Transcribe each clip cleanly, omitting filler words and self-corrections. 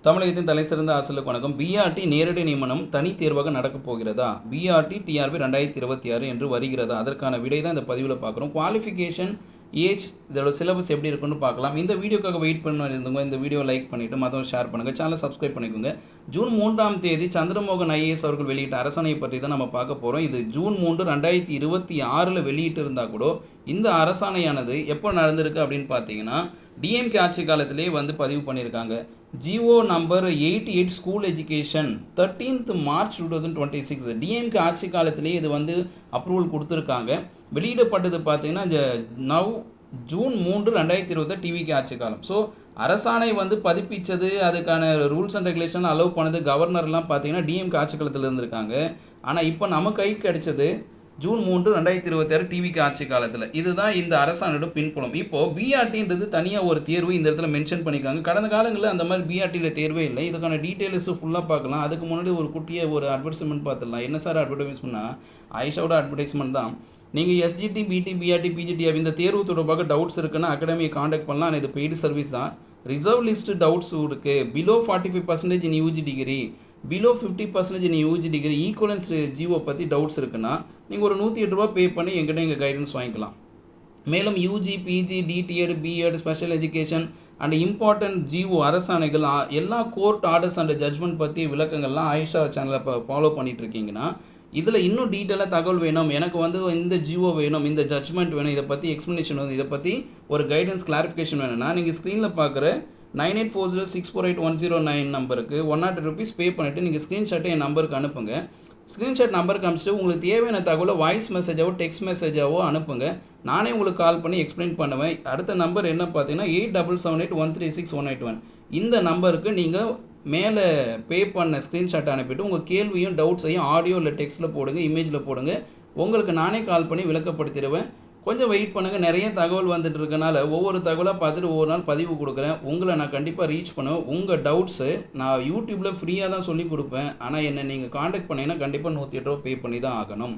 தமிழகத்தின் தலைசிறந்த ஆசிரியர்களுக்கு வணக்கம். பிஆர்டி நேரடி நியமனம் தனி தேர்வாக நடக்கப் போகிறதா? பிஆர்டி டிஆர்பி 2026 என்று வருகிறதா? அதற்கான விடை தான் இந்த பதிவில் பார்க்குறோம். குவாலிஃபிகேஷன், ஏஜ், இதோட சிலபஸ் எப்படி இருக்குன்னு பார்க்கலாம். இந்த வீடியோக்காக வெயிட் பண்ணிருந்தவங்க இந்த வீடியோ லைக் பண்ணிவிட்டு மற்றவங்க ஷேர் பண்ணுங்கள், சேனலை சப்ஸ்கிரைப் பண்ணிக்கோங்க. ஜூன் 3ஆம் தேதி சந்திரமோகன் ஐஏஎஸ் அவர்கள் வெளியிட்ட அரசாணையை பற்றி தான் நம்ம பார்க்க போகிறோம். இது ஜூன் 3, 2026 வெளியிட்டு இருந்தால் கூட இந்த அரசாணையானது எப்போ நடந்திருக்கு அப்படின்னு பார்த்தீங்கன்னா டிஎம்கே ஆட்சி காலத்திலே பதிவு பண்ணியிருக்காங்க. GO number 88 school education 13th March 2026 DMK ஆட்சி காலத்திலே இது அப்ரூவல் கொடுத்துருக்காங்க. வெளியிடப்பட்டது பார்த்தீங்கன்னா ஜூன் 3, 2020 டிவிகே ஆட்சி காலம். ஸோ அரசாணை பதிப்பிச்சது, அதுக்கான ரூல்ஸ் அண்ட் ரெகுலேஷன் அலோவ் பண்ணது கவர்னர்லாம் பார்த்தீங்கன்னா டிஎம்கே ஆட்சி காலத்தில் இருந்திருக்காங்க. ஆனால் இப்போ நம்ம கைக்கு கிடைச்சது ஜூன் 3, 2026 டிவிக்கு ஆட்சி காலத்தில். இதுதான் இந்த அரசாணையோட பின்புலம். இப்போது பிஆர்டின்றது தனியாக ஒரு தேர்வு இந்த இடத்துல மென்ஷன் பண்ணியிருக்காங்க. கடந்த காலங்களில் அந்த மாதிரி பிஆர்டியில் தேர்வே இல்லை. இதுக்கான டீட்டெயில்ஸு ஃபுல்லாக பார்க்கலாம். அதுக்கு முன்னாடி ஒரு குட்டியை ஒரு அட்வர்டைஸ்மெண்ட் பார்த்துடலாம். என்ன சார் அட்வர்டைஸ்மெண்ட்னா ஆயிஷாவோட அட்வர்டைஸ்மெண்ட் தான். நீங்கள் எஸ்ஜிடி, பிடி, பிஆர்டி, பிஜிடிஆர் இந்த தேர்வு தொடர்பாக டவுட்ஸ் இருக்குன்னா அகாடமியை காண்டாக்ட் பண்ணலாம். இது பெய்டு சர்வீஸ் தான். ரிசர்வ் லிஸ்ட் டவுட்ஸ் இருக்குது. பிலோ 45% இன் யூஜி டிகிரி, பிலோ 50% இன் யூஜி டிகிரி, ஈக்குவலன்ஸ் ஜிஓ பற்றி டவுட்ஸ் இருக்குன்னா நீங்கள் ஒரு ₹108 பே பண்ணி எங்கிட்ட எங்கள் கைடன்ஸ் வாங்கிக்கலாம். மேலும் UG, PG, DTEd, BEd, special education and important GO அரசாணைகள், எல்லா கோர்ட் ஆர்டர்ஸ் அண்ட் ஜட்ஜ்மெண்ட் பற்றி விளக்கங்கள்லாம் ஆயிஷா சேனலை இப்போ ஃபாலோ பண்ணிகிட்ருக்கீங்கன்னா இதில் இன்னும் டீட்டெயிலாக தகவல் வேணும், எனக்கு இந்த ஜிஓ வேணும், இந்த ஜட்ஜ்மெண்ட் வேணும், இதை பற்றி எக்ஸ்ப்ளனேஷன் வேணும், இதை பற்றி ஒரு கைடன்ஸ் கிளாரிஃபிகேஷன் வேணும்னா நீங்கள் ஸ்க்ரீனில் பார்க்குற 9840648109 நம்பருக்கு ₹100 பே பண்ணிவிட்டு நீங்கள் ஸ்க்ரீன்ஷாட்டை என் நம்பருக்கு அனுப்புங்க. ஸ்க்ரீன்ஷாட் நம்பருக்கு அனுப்பிச்சிட்டு உங்களுக்கு தேவையான தகவலை வாய்ஸ் மெசேஜாவோ டெக்ஸ்ட் மெசேஜாவோ அனுப்புங்க. நானே உங்களுக்கு கால் பண்ணி எக்ஸ்பிளைன் பண்ணுவேன். அடுத்த நம்பர் என்ன பார்த்தீங்கன்னா 8778136181. இந்த நம்பருக்கு நீங்கள் மேலே பே பண்ண ஸ்க்ரீன்ஷாட் அனுப்பிட்டு உங்கள் கேள்வியும் டவுட்ஸையும் ஆடியோ இல்லை டெக்ஸ்ட்டில் போடுங்க, இமேஜில் போடுங்க. உங்களுக்கு நானே கால் பண்ணி விளக்கப்படுத்திடுவேன். கொஞ்சம் வெயிட் பண்ணுங்கள். நிறைய தகவல் வந்துட்டு இருக்கனால ஒவ்வொரு தகவலாக பார்த்துட்டு ஒவ்வொரு நாள் பதிவு கொடுக்குறேன். உங்களை நான் கண்டிப்பாக ரீச் பண்ணுவேன். உங்கள் டவுட்ஸு நான் யூடியூப்பில் ஃப்ரீயாக தான் சொல்லி கொடுப்பேன். ஆனால் என்னை நீங்கள் காண்டாக்ட் பண்ணிங்கன்னா கண்டிப்பாக ₹108 பே பண்ணி தான் ஆகணும்.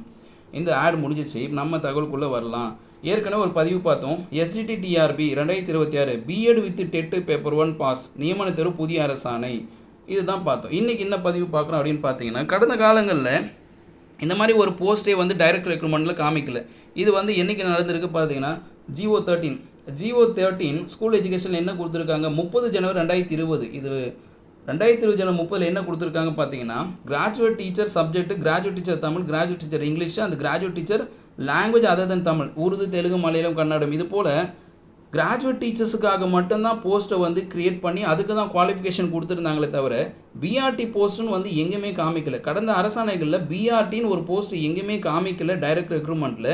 இந்த ஆட் முடிஞ்சிச்சு. நம்ம தகவலுக்குள்ளே வரலாம். ஏற்கனவே ஒரு பதிவு பார்த்தோம். SGT TRB 2026 BEd with TET paper 1 pass நியமன தேர்வு புதிய அரசாணை, இதுதான் பார்த்தோம். இன்றைக்கி என்ன பதிவு பார்க்குறோம் அப்படின்னு பார்த்தீங்கன்னா கடந்த காலங்களில் இந்த மாதிரி ஒரு போஸ்ட்டே டைரக்ட் ரெக்ரூட்மெண்ட்டில் காமிக்கல. இது என்றைக்கு நடந்திருக்கு பார்த்தீங்கன்னா ஜிஓ 13 ஸ்கூல் எஜுகேஷனில் என்ன கொடுத்துருக்காங்க 30 ஜனவரி 2020. இது 2020 ஜனவரி 30 என்ன கொடுத்துருக்காங்க பார்த்தீங்கன்னா graduate teacher subject, graduate teacher Tamil, graduate teacher English, அந்த கிராஜுவேட் டீச்சர் லாங்குவேஜ் அதர் தென் தமிழ், உருது, தெலுங்கு, மலையாளம், கன்னடம். இது போல் கிராஜுவேட் டீச்சர்ஸுக்காக மட்டும்தான் போஸ்ட்டை க்ரியேட் பண்ணி அதுக்கு தான் குவாலிஃபிகேஷன் கொடுத்துருந்தாங்களே தவிர பிஆர்டி போஸ்ட்டுன்னு எங்கேயுமே காமிக்கல. கடந்த அரசாணைகளில் பிஆர்டின்னு ஒரு போஸ்ட் எங்கேயுமே காமிக்கல டைரக்ட் ரெக்ரூட்மெண்ட்டில்.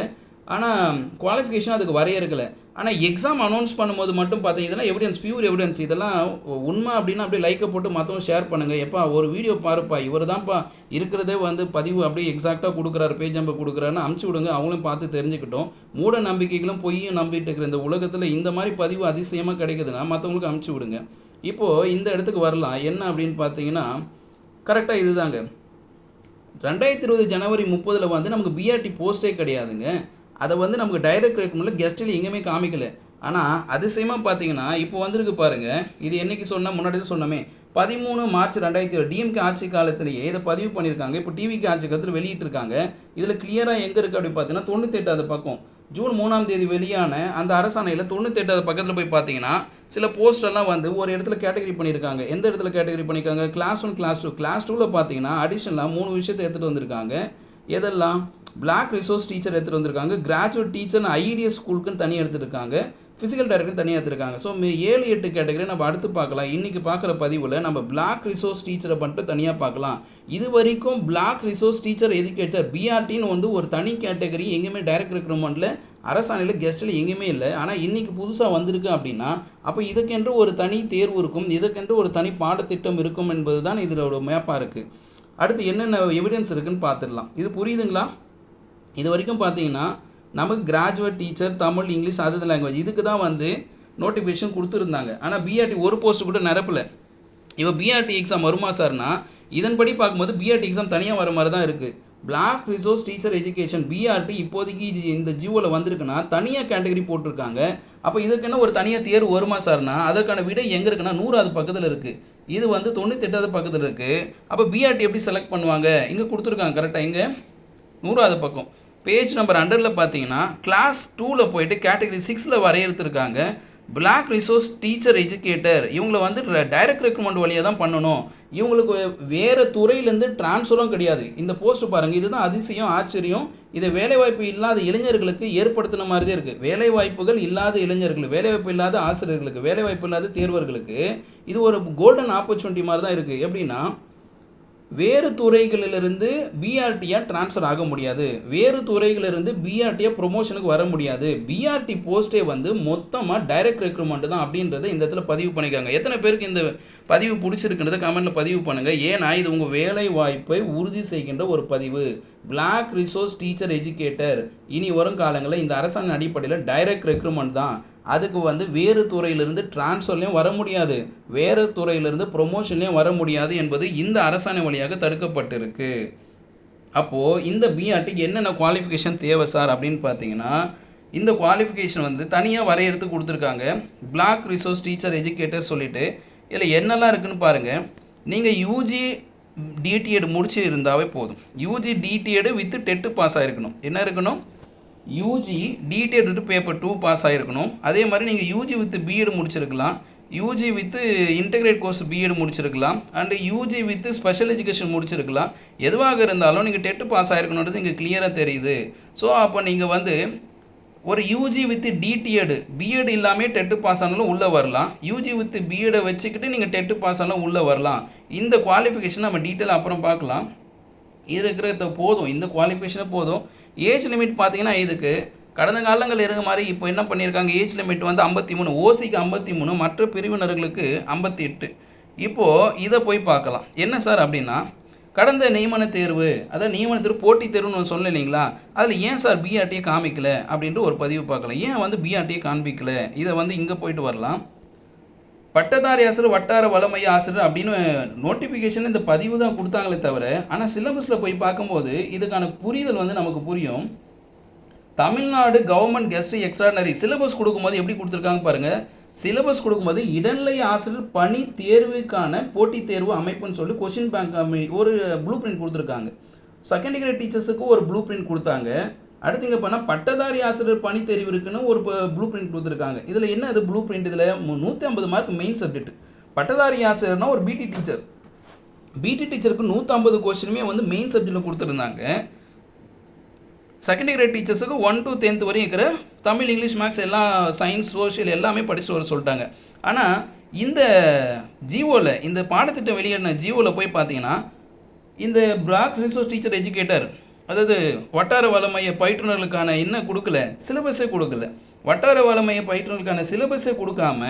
ஆனால் குவாலிஃபிகேஷன் அதுக்கு வரையறுக்கலை. ஆனால் எக்ஸாம் அனௌன்ஸ் பண்ணும்போது மட்டும் பார்த்தீங்க இதெல்லாம் எவிடன்ஸ், பியூர் எவிடன்ஸ், இதெல்லாம் உண்மை அப்படின்னா அப்படியே லைக்கை போட்டு மற்றவங்க ஷேர் பண்ணுங்கள். எப்பா ஒரு வீடியோ பாருப்பா, இவர் தான்ப்பா இருக்கிறதே பதிவு அப்படியே எக்ஸாக்டாக கொடுக்குறாரு, பேஜ் நம்பர் கொடுக்குறாருன்னு அமுச்சு விடுங்க. அவங்களும் பார்த்து தெரிஞ்சுக்கிட்டோம். மூட நம்பிக்கைகளும் பொய்யும் நம்பிட்டு இருக்கிற இந்த உலகத்தில் இந்த மாதிரி பதிவு அதிசயமாக கிடைக்குதுன்னா மற்றவங்களுக்கு அமுச்சு விடுங்க. இப்போது இந்த இடத்துக்கு வரலாம். என்ன அப்படின்னு பார்த்தீங்கன்னா கரெக்டாக இதுதாங்க 2020 ஜனவரி 30 நமக்கு பிஆர்டி போஸ்ட்டே கிடையாதுங்க. அதை நமக்கு டைரக்ட் ரெக்ரூட்மெண்ட்டில் கெஸ்ட்டில் எங்கேயுமே காமிக்கல. ஆனால் அதிசயமாக பார்த்தீங்கன்னா இப்போ வந்திருக்கு பாருங்கள். இது என்றைக்கு சொன்னால் முன்னாடி சொன்னோமே 13 மார்ச் 2020 டிஎம்கே ஆட்சி காலத்திலேயே இதை பதிவு பண்ணியிருக்காங்க. இப்போ டிவிக்கு ஆட்சி காலத்தில் வெளியிட்டிருக்காங்க. இதில் கிளியராக எங்கே இருக்குது அப்படி பார்த்தீங்கன்னா 98வது பக்கம் ஜூன் 3ஆம் தேதி வெளியான அந்த அரசாணையில் 98வது பக்கத்தில் போய் பார்த்தீங்கன்னா சில போஸ்டெல்லாம் ஒரு இடத்துல கேட்டகரி பண்ணியிருக்காங்க. எந்த இடத்துல கேட்டகரி பண்ணியிருக்காங்க? Class 1, class 2. கிளாஸ் 2ல் பார்த்தீங்கன்னா அடிஷனலாக 3 விஷயத்தை எடுத்துகிட்டு வந்திருக்காங்க. எதெல்லாம்? பிளாக் ரிசோர்ஸ் டீச்சர் எடுத்துகிட்டு வந்திருக்காங்க, கிராஜுவேட் டீச்சர்னு ஐடிஎஸ் ஸ்கூலுக்குன்னு தனியாக எடுத்துருக்காங்க, ஃபிசிக்கல் டைரக்டர் தனியாக எடுத்துருக்காங்க. ஸோ 7-8 கேட்டகரி நம்ம அடுத்து பார்க்கலாம். இன்றைக்கி பார்க்குற பதிவில் நம்ம பிளாக் ரிசோர்ஸ் டீச்சரை மட்டும் தனியாக பார்க்கலாம். இது வரைக்கும் பிளாக் ரிசோர்ஸ் டீச்சர் எஜுகேட்டர் பிஆர்டின்னு ஒரு தனி கேட்டகரி எங்கேயுமே டைரக்ட் ரெக்ரூட்மெண்ட்டில் அரசாணையில் கெஸ்ட்டில் எங்கேயுமே இல்லை. ஆனால் இன்றைக்கி புதுசாக வந்திருக்கு அப்படின்னா அப்போ இதுக்கென்று ஒரு தனி தேர்வு இருக்கும், இதுக்கென்று ஒரு தனி பாடத்திட்டம் இருக்கும் என்பது தான் இதோட மேப்பாக இருக்குது. அடுத்து என்னென்ன எவிடன்ஸ் இருக்குதுன்னு பார்த்துடலாம். இது புரியுதுங்களா? இது வரைக்கும் பார்த்தீங்கன்னா நமக்கு graduate teacher Tamil, English, other language இதுக்கு தான் நோட்டிஃபிகேஷன் கொடுத்துருந்தாங்க. ஆனால் பிஆர்டி ஒரு போஸ்ட்டு கூட நிரப்பலை. இப்போ பிஆர்டி எக்ஸாம் வருமா சார்னா இதன்படி பார்க்கும்போது பிஆர்டி எக்ஸாம் தனியாக வர மாதிரி தான் இருக்குது. Black resource teacher education BRT இப்போதைக்கு இந்த ஜியோவில் வந்திருக்குன்னா தனியாக கேட்டகரி போட்டிருக்காங்க. அப்போ இதுக்குன்னு ஒரு தனியாக தேர்வு வருமா சார்னா அதற்கான விடை எங்கே இருக்குன்னா 100வது பக்கத்தில் இருக்குது. இது வந்து 98வது பக்கத்தில் இருக்குது. அப்போ பிஆர்டி எப்படி செலக்ட் பண்ணுவாங்க? இங்கே கொடுத்துருக்காங்க கரெக்டாக. இங்கே 100வது பக்கம் பேஜ் நம்பர் 100ல் பார்த்தீங்கன்னா கிளாஸ் 2ல் போயிட்டு கேட்டகரி 6ல் வரையறுத்துருக்காங்க. பிளாக் ரிசோர்ஸ் டீச்சர் எஜுகேட்டர் இவங்களை வந்து டைரக்ட் ரெக்ரூட்மெண்ட் வழியாக தான் பண்ணணும். இவங்களுக்கு வேறு துறையிலேருந்து ட்ரான்ஸ்ஃபரும் கிடையாது. இந்த போஸ்ட் பாருங்கள், இதுதான் அதிசயம் ஆச்சரியம். இதை வேலைவாய்ப்பு இல்லாத இளைஞர்களுக்கு ஏற்படுத்தின மாதிரி தான் இருக்குது. வேலைவாய்ப்புகள் இல்லாத இளைஞர்கள், வேலைவாய்ப்பு இல்லாத ஆசிரியர்களுக்கு, வேலைவாய்ப்பு இல்லாத தேர்வர்களுக்கு இது ஒரு கோல்டன் ஆப்பர்ச்சுனிட்டி மாதிரி தான் இருக்குது. எப்படின்னா வேறு துறைகளிலிருந்து பிஆர்டியாக ட்ரான்ஸ்ஃபர் ஆக முடியாது, வேறு துறைகளிலிருந்து பிஆர்டியாக ப்ரொமோஷனுக்கு வர முடியாது. பிஆர்டி போஸ்ட்டே வந்து மொத்தமாக டைரக்ட் ரெக்ரூட்மெண்ட் தான் அப்படின்றத இந்த இடத்துல பதிவு பண்ணிக்காங்க. எத்தனை பேருக்கு இந்த பதிவு பிடிச்சிருக்குன்றதை கமெண்ட்டில் பதிவு பண்ணுங்கள். ஏன்னா இது உங்கள் வேலை வாய்ப்பை உறுதி செய்கின்ற ஒரு பதிவு. பிளாக் ரிசோர்ஸ் டீச்சர் எஜுகேட்டர் இனி வரும் காலங்களில் இந்த அரசாங்க அடிப்படையில் டைரக்ட் ரெக்ரூட்மெண்ட் தான். அதுக்கு வந்து வேறு துறையிலிருந்து ட்ரான்ஸ்ஃபர்லேயும் வர முடியாது, வேறு துறையிலிருந்து ப்ரொமோஷன்லேயும் வர முடியாது என்பது இந்த அரசாணை வழியாக தடுக்கப்பட்டிருக்கு. அப்போது இந்த பிஆர்டிக்கு என்னென்ன குவாலிஃபிகேஷன் தேவை சார் அப்படின்னு பார்த்தீங்கன்னா, இந்த குவாலிஃபிகேஷன் வந்து தனியாக வரையறுத்து கொடுத்துருக்காங்க. பிளாக் ரிசோர்ஸ் டீச்சர் எஜுகேட்டர் சொல்லிவிட்டு இதில் என்னெல்லாம் இருக்குதுன்னு பாருங்கள். நீங்கள் யூஜி டிடிஎட் முடிச்சு இருந்தாவே போதும். UG DTEd with TET pass ஆகிருக்கணும். என்ன இருக்கணும்? UG DTEd with paper 2 pass ஆகிருக்கணும். அதே மாதிரி நீங்கள் யூஜி வித் பிஎட் முடிச்சிருக்கலாம், UG with integrate course BEd முடிச்சிருக்கலாம், and UG with special education முடிச்சிருக்கலாம். எதுவாக இருந்தாலும் நீங்கள் டெட்டு பாஸ் ஆகிருக்கணுன்றது இங்கே கிளியராக தெரியுது. ஸோ அப்போ நீங்கள் வந்து ஒரு யூஜி வித் டிடிஎட் பிஎட் இல்லாமல் டெட்டு பாஸ் ஆனாலும் உள்ளே வரலாம், யூஜி வித் பிஎடை வச்சுக்கிட்டு நீங்கள் டெட்டு பாஸ் ஆனாலும் உள்ளே வரலாம். இந்த குவாலிஃபிகேஷன் நம்ம டீட்டெயில் அப்புறம் பார்க்கலாம். இது இருக்கிறது போதும், இந்த குவாலிஃபிகேஷனே போதும். ஏஜ் லிமிட் பார்த்தீங்கன்னா இதுக்கு கடந்த காலங்கள் இருக்க மாதிரி இப்போ என்ன பண்ணியிருக்காங்க, ஏஜ் லிமிட் வந்து 53, ஓசிக்கு 53, மற்ற பிரிவினர்களுக்கு 58. இப்போது இதை போய் பார்க்கலாம். என்ன சார் அப்படின்னா, கடந்த நியமன தேர்வு, அதாவது நியமன தேர்வு போட்டித் தேர்வுன்னு சொல்ல இல்லைங்களா, அதில் ஏன் சார் பிஆர்டியை காமிக்கல அப்படின்ட்டு ஒரு பதிவு பார்க்கலாம். ஏன் வந்து பிஆர்டியை காண்பிக்கல, இதை வந்து இங்கே போயிட்டு வரலாம். பட்டதாரி ஆசிரியர், வட்டார வளமைய ஆசிரியர் அப்படின்னு நோட்டிஃபிகேஷன் இந்த பதிவு தான் கொடுத்தாங்களே தவிர, ஆனால் சிலபஸில் போய் பார்க்கும்போது இதுக்கான புரிதல் வந்து நமக்கு புரியும். Tamil Nadu government guest extraordinary syllabus கொடுக்கும்போது எப்படி கொடுத்துருக்காங்க பாருங்கள். சிலபஸ் கொடுக்கும்போது இடைநிலை ஆசிரியர் பணி தேர்வுக்கான போட்டித் தேர்வு அமைப்புன்னு சொல்லி கொஷின் பேங்க் ஒரு ப்ளூ பிரிண்ட் கொடுத்துருக்காங்க. செகண்ட் டிகிரி டீச்சர்ஸுக்கு ஒரு ப்ளூ பிரிண்ட் கொடுத்தாங்க. அடுத்து இங்கே பண்ணால் பட்டதாரி ஆசிரியர் பணி தெரிவு இருக்குன்னு ஒரு ப்ளூ பிரிண்ட் கொடுத்துருக்காங்க. இதில் என்ன அது ப்ளூ பிரிண்ட்? இதில் 150 மார்க் மெயின் சப்ஜெக்ட். பட்டதாரி ஆசிரியர்னா ஒரு பிடி டீச்சர், பிடி டீச்சருக்கு 150 கொஸ்டினுமே வந்து மெயின் சப்ஜெக்டில் கொடுத்துருந்தாங்க. செகண்ட் டிகிரி டீச்சர்ஸுக்கு 1 to 10th வரையும் இருக்கிற தமிழ், இங்கிலீஷ், மேக்ஸ் எல்லாம் சயின்ஸ், சோஷியல் எல்லாமே படிச்சுட்டு வர சொல்லிட்டாங்க. ஆனால் இந்த ஜிஓவில், இந்த பாடத்திட்டம் வெளியிட ஜிஓவில் போய் பார்த்தீங்கன்னா இந்த பிளாக் ரிசோர்ஸ் டீச்சர் எஜுகேட்டர், அதாவது வட்டார வளமைய பயிற்றுனர்களுக்கான என்ன கொடுக்கல, சிலபஸே கொடுக்கல. வட்டார வளமைய பயிற்றுனர்களுக்கான சிலபஸே கொடுக்காம,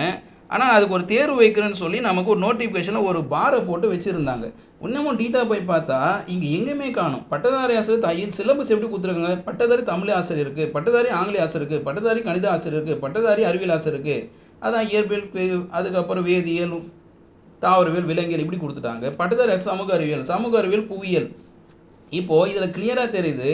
ஆனால் அதுக்கு ஒரு தேர்வு வைக்கிறேன்னு சொல்லி நமக்கு ஒரு நோட்டிஃபிகேஷனில் ஒரு பாரை போட்டு வச்சுருந்தாங்க. இன்னமும் டீட்டாக போய் பார்த்தா இங்கே எங்கேயுமே காணும். பட்டதாரி ஆசிரியர் சிலபஸ் எப்படி கொடுத்துருக்காங்க, பட்டதாரி தமிழ் ஆசிரியர் இருக்குது, பட்டதாரி ஆங்கில ஆசிரியர் இருக்குது, பட்டதாரி கணித ஆசிரியர் இருக்குது, பட்டதாரி அறிவியல் ஆசிரியர் இருக்குது, அதான் இயற்பியல், அதுக்கப்புறம் வேதியியல், தாவரவியல், விலங்கியல் இப்படி கொடுத்துட்டாங்க. பட்டதாரி சமூக அறிவியல், புவியியல். இப்போது இதில் கிளியராக தெரியுது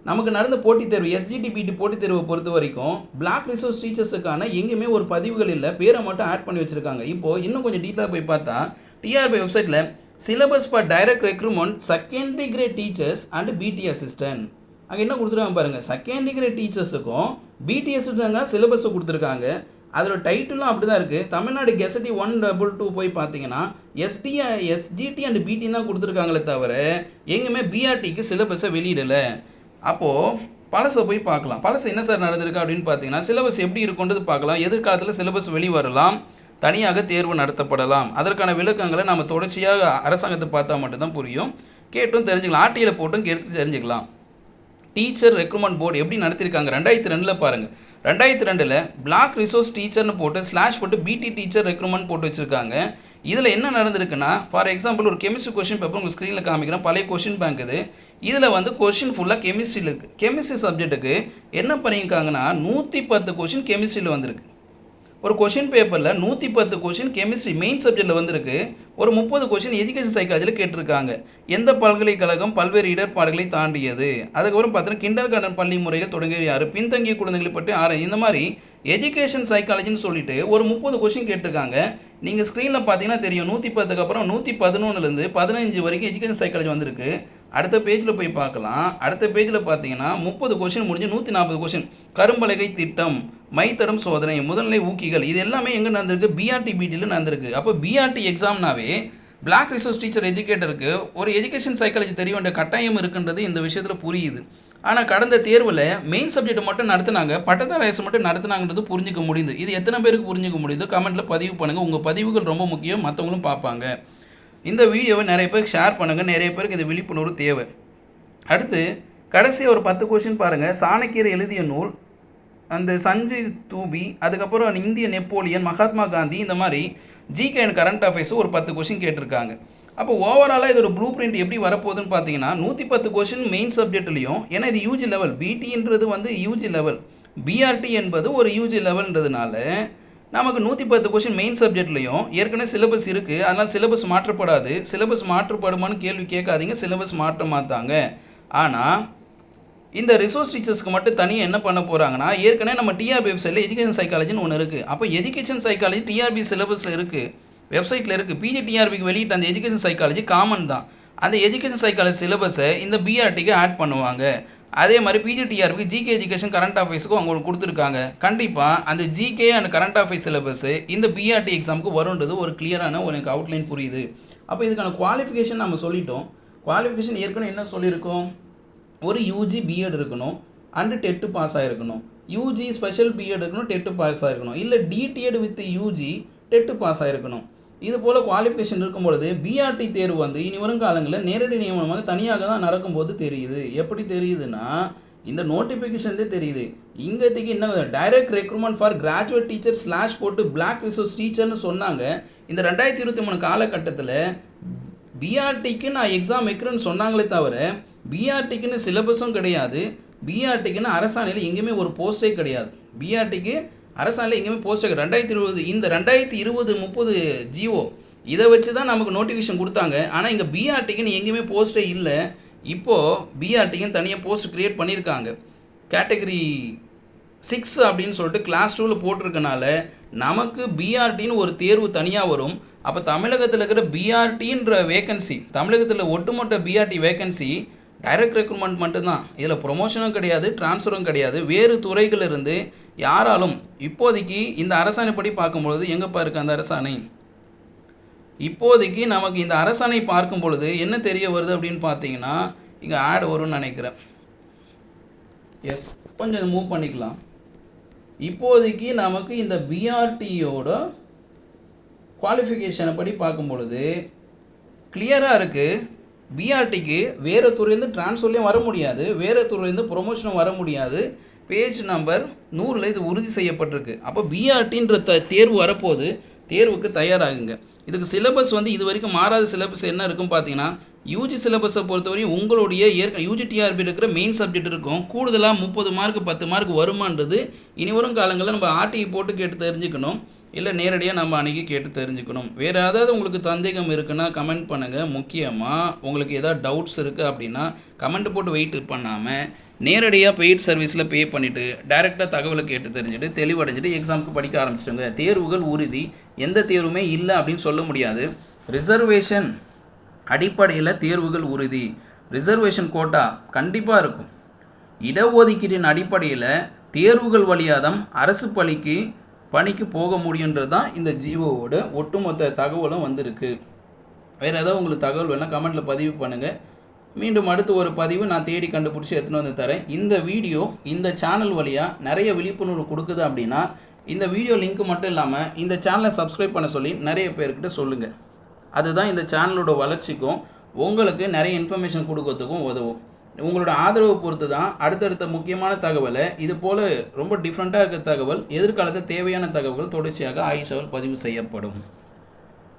நமக்கு நடந்த போட்டித் தேர்வு, எஸ்ஜிடிபிடி போட்டித் தேர்வை பொறுத்த வரைக்கும் பிளாக் ரிசோர்ஸ் டீச்சர்ஸுக்கான எங்கேயுமே ஒரு பதிவுகள் இல்லை, பேரை மட்டும் ஆட் பண்ணி வச்சுருக்காங்க. இப்போது இன்னும் கொஞ்சம் டீட்டெயிலாக போய் பார்த்தா டிஆர்பி வெப்சைட்டில் syllabus for direct recruitment secondary great teachers and பிடி அசிஸ்டன்ட் அங்கே என்ன கொடுத்துருக்காங்க பாருங்கள். செகண்டரி கிரேட் டீச்சர்ஸுக்கும் பிடி அசிஸ்டன்ட் சிலபஸை கொடுத்துருக்காங்க. அதோட டைட்டிலும் அப்படி தான் இருக்குது. தமிழ்நாடு கெசட்டி 122 போய் பார்த்தீங்கன்னா எஸ்ஜிடி அண்ட் பிடி தான் கொடுத்துருக்காங்களே தவிர எங்கேயுமே பிஆர்டிக்கு சிலபஸை வெளியிடலை. அப்போது பழசை போய் பார்க்கலாம். பழசு என்ன சார் நடந்திருக்கு அப்படின்னு பார்த்தீங்கன்னா, சிலபஸ் எப்படி இருக்குன்றது பார்க்கலாம். எதிர்காலத்தில் சிலபஸ் வெளிவரலாம், தனியாக தேர்வு நடத்தப்படலாம். அதற்கான விளக்கங்களை நம்ம தொடர்ச்சியாக அரசாங்கத்தை பார்த்தா மட்டும்தான் புரியும். கேட்டும் தெரிஞ்சுக்கலாம், ஆர்டியில் போட்டும் கேட்டு தெரிஞ்சுக்கலாம். டீச்சர் ரெக்ரூட்மெண்ட் போர்டு எப்படி நடத்தியிருக்காங்க 2002 பாருங்கள். 2002 பிளாக் ரிசோர்ஸ் டீச்சர்னு போட்டு ஸ்லாஷ் போட்டு பிடி டீச்சர் ரெக்ரூட்மெண்ட் போட்டு வச்சுருக்காங்க. இதில் என்ன நடந்திருக்குன்னா, ஃபார் எக்ஸாம்பிள் ஒரு கெமிஸ்ட்ரி கொஷின் பேப்பர் உங்கள் ஸ்க்ரீனில் காமிக்கிறேன். பழைய கொஷின் பேங்க் இது. இதில் வந்து கொஷின் ஃபுல்லாக கெமிஸ்ட்ரியில் இருக்குது. கெமிஸ்ட்ரி சப்ஜெக்ட்டுக்கு என்ன பண்ணியிருக்காங்கன்னா 110 கொஷின் கெமிஸ்ட்ரியில் வந்திருக்கு. ஒரு கொஷின் பேப்பரில் 110 கொஷின் கெமிஸ்ட்ரி மெயின் சப்ஜெக்டில் வந்திருக்கு. ஒரு 30 கொஷின் எஜுகேஷன் சைக்காலஜியில் கேட்டிருக்காங்க. எந்த பல்கலைக்கழகம் பல்வேறு இடர்பாடுகளை தாண்டியது, அதுக்கப்புறம் பார்த்தீங்கன்னா கிண்டர் கார்டன் பள்ளி முறைகள் தொடங்கிய யார், பின்தங்கிய குழந்தைகளை பற்றி இந்த மாதிரி எஜுகேஷன் சைக்காலஜின்னு சொல்லிட்டு ஒரு 30 கொஷின் கேட்டிருக்காங்க. நீங்கள் ஸ்க்ரீனில் பார்த்தீங்கன்னா தெரியும் 110க்கு அப்புறம் 111லேருந்து 15 வரைக்கும் எஜுகேஷன் சைக்காலஜி வந்திருக்கு. அடுத்த பேஜில் போய் பார்க்கலாம். அடுத்த பேஜில் பார்த்தீங்கன்னா 30 கொஷின் முடிஞ்சு 140 கொஷின். கரும்பலகை திட்டம், மைத்தடம் சோதனை, முதல்நிலை ஊக்கிகள், இது எல்லாமே எங்கே நடந்திருக்கு? பிஆர்டி பிடியில் நடந்திருக்கு. அப்போ பிஆர்டி எக்ஸாம்னாவே பிளாக் ரிசோர்ஸ் டீச்சர் எஜுகேட்டருக்கு ஒரு எஜுகேஷன் சைக்காலஜி தெரிய வேண்டிய கட்டாயம் இருக்குன்றது இந்த விஷயத்தில் புரியுது. ஆனால் கடந்த தேர்வில் மெயின் சப்ஜெக்ட் மட்டும் நடத்துனாங்க, பட்டதாரி அரசு மட்டும் நடத்துனாங்கிறது புரிஞ்சிக்க முடியுது. இது எத்தனை பேருக்கு புரிஞ்சிக்க முடியுது? கமெண்ட்டில் பதிவு பண்ணுங்கள். உங்கள் பதிவுகள் ரொம்ப முக்கியம், மற்றவங்களும் பார்ப்பாங்க. இந்த வீடியோவை நிறைய பேருக்கு ஷேர் பண்ணுங்கள். நிறைய பேருக்கு இது விழிப்புணர்வு தேவை. அடுத்து கடைசியாக ஒரு 10 கொஷின் பாருங்கள். சாணக்கியர் எழுதிய நூல், அந்த சஞ்சய் தூபி, அதுக்கப்புறம் இந்திய நெப்போலியன், மகாத்மா காந்தி, இந்த மாதிரி ஜிகே அண்ட் கரண்ட் அஃபேர்ஸும் ஒரு 10 கொஷின் கேட்டிருக்காங்க. அப்போ ஓவராலாக இது ஒரு ப்ளூ பிரிண்ட் எப்படி வரப்போகுதுன்னு பார்த்தீங்கன்னா 110 கொஷின் மெயின் சப்ஜெக்ட்லையும், ஏன்னா இது யூஜி லெவல், பிடின்றது வந்து யூஜி லெவல், பிஆர்டி என்பது ஒரு யூஜி லெவல்ன்றதுனால நமக்கு 110 கொஷின் மெயின் சப்ஜெக்ட்லையும் ஏற்கனவே சிலபஸ் இருக்குது. அதனால் சிலபஸ் மாற்றப்படாது. சிலபஸ் மாற்றப்படுமான்னு கேள்வி கேட்காதீங்க, சிலபஸ் மாற்ற மாட்டாங்க. ஆனால் இந்த ரிசோர்ஸ் டீச்சர்ஸ்க்கு மட்டும் தனியாக என்ன பண்ண போகிறாங்கன்னா, ஏற்கனவே நம்ம டிஆர்பி வெப்சைட்டில் எஜுகேஷன் சைக்காலஜின்னு ஒன்று இருக்குது. அப்போ எஜுகேஷன் சைக்காலஜி டிஆர்பி சிலபஸில் இருக்குது, வெப்சைட்டில் இருக்குது. பிஜிடிஆர்பிக்கு வெளியிட்ட அந்த எஜுகேஷன் சைக்காலஜி காமன் தான். அந்த எஜுகேஷன் சைக்காலஜி சிலபஸை இந்த பிஆர்டிக்கு ஆட் பண்ணுவாங்க. அதே மாதிரி பிஜிடிஆர்பிக்கு ஜிகே எஜுகேஷன் கரண்ட் அஃபேர்ஸுக்கும் அவங்க கொடுத்துருக்காங்க. கண்டிப்பாக அந்த GK and current affairs syllabus இந்த பிஆர்டி எக்ஸாமுக்கு வரும்ன்றது ஒரு கிளியரான எனக்கு அவுட்லைன் புரியுது. அப்போ இதுக்கான குவாலிஃபிகேஷன் நம்ம சொல்லிட்டோம். குவாலிஃபிகேஷன் ஏற்கனவே என்ன சொல்லியிருக்கோம்? ஒரு யூஜி பிஎட் இருக்கணும், அண்டு டெட்டு பாஸ் ஆகிருக்கணும். யூஜி ஸ்பெஷல் பிஎட் இருக்கணும், டெட்டு பாஸ் ஆகிருக்கணும். இல்லை DTEd with UG TET pass ஆகிருக்கணும். இது போல் குவாலிஃபிகேஷன் இருக்கும்பொழுது பிஆர்டி தேர்வு வந்து இனி வரும் காலங்களில் நேரடி நியமனமாக தனியாக தான் நடக்கும்போது தெரியுது. எப்படி தெரியுதுன்னா, இந்த நோட்டிஃபிகேஷன்தே தெரியுது. இங்கேக்கு என்ன direct recruitment for graduate teacher slash போட்டு பிளாக் ரிசோர்ஸ் டீச்சர்னு சொன்னாங்க. இந்த 2023 காலகட்டத்தில் பிஆர்டிக்கு நான் எக்ஸாம் வைக்கிறேன்னு சொன்னாங்களே தவிர பிஆர்டிக்குன்னு சிலபஸும் கிடையாது, பிஆர்டிக்குன்னு அரசாணையில் எங்கேயுமே ஒரு போஸ்ட்டே கிடையாது. பிஆர்டிக்கு அரசாணையில் எங்கேயுமே போஸ்ட்டே கிடையாது. 2020 இந்த 2020-30 ஜிஓ இதை வச்சு தான் நமக்கு நோட்டிஃபிகேஷன் கொடுத்தாங்க. ஆனால் இங்கே பிஆர்டிக்குன்னு எங்கேயுமே போஸ்ட்டே இல்லை. இப்போது பிஆர்டிக்குன்னு தனியாக போஸ்ட் க்ரியேட் பண்ணியிருக்காங்க. கேட்டகரி 6 அப்படின்னு சொல்லிட்டு கிளாஸ் 2ல் போட்டிருக்கனால நமக்கு பிஆர்டின்னு ஒரு தேர்வு தனியாக வரும். அப்போ தமிழகத்தில் இருக்கிற பிஆர்டின்ற வேக்கன்சி, தமிழகத்தில் ஒட்டுமொத்த பிஆர்டி வேக்கன்சி டைரக்ட் ரெக்ரூட்மெண்ட் மட்டும்தான். இதில் ப்ரொமோஷனும் கிடையாது, ட்ரான்ஸ்ஃபரும் கிடையாது. வேறு துறைகளிலிருந்து யாராலும் இப்போதைக்கு இந்த அரசாணைப்படி பார்க்கும்பொழுது எங்கேப்பா இருக்குது அந்த அரசாணை? இப்போதைக்கு நமக்கு இந்த அரசாணை பார்க்கும் பொழுது என்ன தெரிய வருது அப்படின்னு பார்த்தீங்கன்னா, இங்கே ஆட் வரும்னு நினைக்கிறேன். எஸ், கொஞ்சம் மூவ் பண்ணிக்கலாம். இப்போதைக்கு நமக்கு இந்த பிஆர்டியோட குவாலிஃபிகேஷனை படி பார்க்கும் பொழுது கிளியராக இருக்குது. பிஆர்டிக்கு வேறு துறையிலேருந்து ட்ரான்ஸ்ஃபர்லேயும் வர முடியாது, வேறு துறையிலேருந்து ப்ரொமோஷனும் வர முடியாது. பேஜ் நம்பர் 100ல் இது உறுதி செய்யப்பட்டிருக்கு. அப்போ பிஆர்டின்ற தேர்வு வரப்போது, தேர்வுக்கு தயாராகுங்க. இதுக்கு சிலபஸ் வந்து இது வரைக்கும் மாறாத சிலபஸ் என்ன இருக்குன்னு பார்த்தீங்கன்னா, யூஜி சிலபஸை பொறுத்தவரையும் உங்களுடைய யூஜி டிஆர்பியில் இருக்கிற மெயின் சப்ஜெக்ட் இருக்கும். கூடுதலாக 30 மார்க் 10 மார்க் வருமானது இனி வரும் காலங்களில் நம்ம ஆர்டிஐ போட்டு கேட்டு தெரிஞ்சுக்கணும், இல்லை நேரடியாக நம்ம அன்றைக்கி கேட்டு தெரிஞ்சுக்கணும். வேறு ஏதாவது உங்களுக்கு சந்தேகம் இருக்குன்னா கமெண்ட் பண்ணுங்கள். முக்கியமாக உங்களுக்கு ஏதாவது டவுட்ஸ் இருக்குது அப்படின்னா கமெண்ட் போட்டு வெயிட் பண்ணாமல் நேரடியாக பெய்ட் சர்வீஸில் பே பண்ணிவிட்டு டைரெக்டாக தகவலை கேட்டு தெரிஞ்சுட்டு தெளிவடைஞ்சிட்டு எக்ஸாமுக்கு படிக்க ஆரம்பிச்சிடுங்க. தேர்வுகள் உறுதி, எந்த தேர்வுமே இல்லை அப்படின்னு சொல்ல முடியாது. ரிசர்வேஷன் அடிப்படையில் தேர்வுகள் உறுதி. ரிசர்வேஷன் கோட்டா கண்டிப்பாக இருக்கும். இடஒதுக்கீட்டின் அடிப்படையில் தேர்வுகள் வழியாக தான் அரசு பணிக்கு போக முடியுன்றது தான் இந்த ஜிஓவோட ஒட்டுமொத்த தகவலும் வந்திருக்கு. வேறு ஏதாவது உங்களுக்கு தகவல் வேணால் கமெண்ட்டில் பதிவு பண்ணுங்கள். மீண்டும் அடுத்து ஒரு பதிவு நான் தேடி கண்டுபிடிச்சி எடுத்துன்னு வந்து தரேன். இந்த வீடியோ இந்த சேனல் வழியாக நிறைய விழிப்புணர்வு கொடுக்குது அப்படின்னா இந்த வீடியோ லிங்க் மட்டும் இல்லாமல் இந்த சேனலை சப்ஸ்கிரைப் பண்ண சொல்லி நிறைய பேர்கிட்ட சொல்லுங்கள். அதுதான் இந்த சேனலோட வளர்ச்சிக்கும் உங்களுக்கு நிறைய இன்ஃபர்மேஷன் கொடுக்கறதுக்கும் உதவும். உங்களோட ஆதரவை பொறுத்து தான் அடுத்தடுத்த முக்கியமான தகவலை இது போல் ரொம்ப டிஃப்ரெண்ட்டாக இருக்கிற தகவல், எதிர்காலத்தில் தேவையான தகவல்கள் தொடர்ச்சியாக ஆயிஷாவில் பதிவு செய்யப்படும்.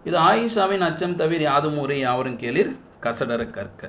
இது ஆயிஷாவின் அச்சம் தவிர யாதும் ஊரே யாவரும் கேளிர் கசடர கற்க.